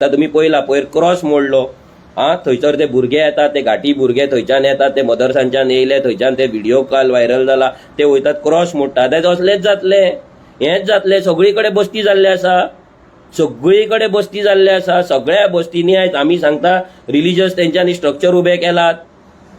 आता तुम्ही पळयला पयर क्रॉस मोडलो थंयसर ते भुरगे येतात, ते घाटी भुरगे थंयच्यान येतात, ते मदरसांच्यान येयले, थंयच्यान ते व्हिडिओ कॉल व्हायरल जाला, ते वयतात क्रॉस मोडटात. ते असलेच जातले, हेच जातले. सगळीकडे बस्ती जाल्ले आसा, सगळीकडे बस्ती जाल्ले आसा. सगळ्या बस्तींनी आयज आमी सांगता रिलिजियस तेंच्यांनी स्ट्रक्चर उबे केलात.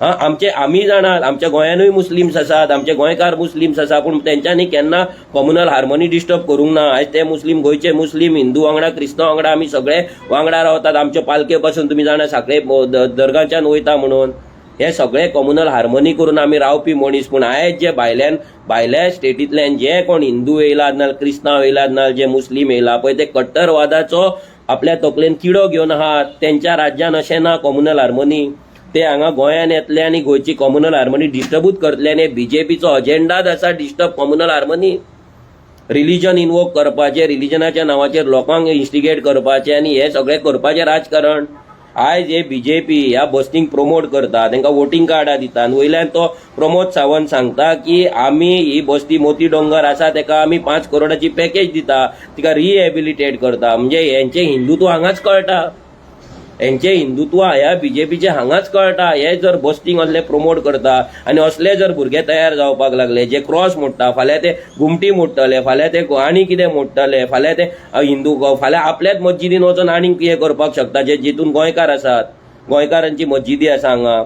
आमी जाणात आमच्या गोंयानूय मुस्लिम्स आसात, आमचे गोंयकार मुस्लिम्स आसा, पूण तेंच्यांनी केन्ना कम्युनल हार्मनी डिस्टर्ब करूंक ना. आयज ते मुस्लिम गोंयचे मुस्लिम हिंदू वांगडा क्रिस्तांव वांगडा आमी सगळे वांगडा रावतात. आमचे पालखे पासून तुम्ही जाणा साखळे दर्गाच्यान वयता म्हणून हे सगळे कम्युनल हार्मनी करून आमी रावपी मनीस. पूण आयज जे भायल्या स्टेटींतल्यान जे कोण हिंदू येयलात ना क्रिस्तांव येयलात ना जे मुस्लिम येयला पळय ते कट्टरवादाचो आपल्या तकलेन किडो घेवन आहात. तेंच्या राज्यान अशें ना कम्युनल हार्मनी. ते हांगा गोंयान येतले आनी गोंयची कम्युनल हार्मनी डिस्टर्बूच करतले. आनी बीजेपीचो अजेंडाच आसा disturb communal harmony. Religion invoke करपाचे, रिलिजनाच्या नांवाचेर लोकांक इन्स्टिगेट करपाचे आनी हे सगळे करपाचे राजकारण. आयज हे बीजेपी ह्या बस्तींक प्रमोट करता, तांकां वोटिंग कार्डां दिता. आनी वयल्यान तो प्रमोद सावंत सांगता की आमी ही बस्ती मोती डोंगर आसा तेका आमी 5 करोडाची पॅकेज दिता, तिका रिहेबिलिटेट करता. म्हणजे हेंचे हिंदुत्व हांगाच कळटा, हेंचे हिंदुत्व ह्या बीजेपीचे हांगाच कळटा. हे जर बस्तींक असले प्रमोट करता आनी असले जर भुरगे तयार जावपाक लागले जे क्रॉस मोडटा, फाल्यां ते घुमटी मोडटले, फाल्यां ते आनी कितें मोडटले, फाल्यां ते हिंदू फाल्यां आपल्याच मस्जिदीन वचून आनीक कितें करपाक शकता जे जितून गोंयकार आसात. गोंयकारांची मस्जिदी आसा हांगा,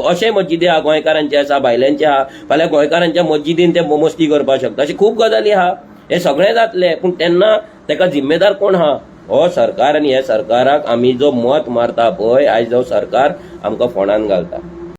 अशे मस्जिदी आहा गोंयकारांचे आसा, भायल्यांचे आहा. फाल्यां गोंयकारांच्या मस्जिदीन ते मस्ती करपाक शकता. अशी खूब गजाली आहा. हे सगळे जातले, पूण तेन्ना तेका जिम्मेदार कोण आहा? हो सरकार. आनी ह्या सरकाराक आमी जो मत मारता पळय आयज जो सरकार आमकां फोंडान घालता.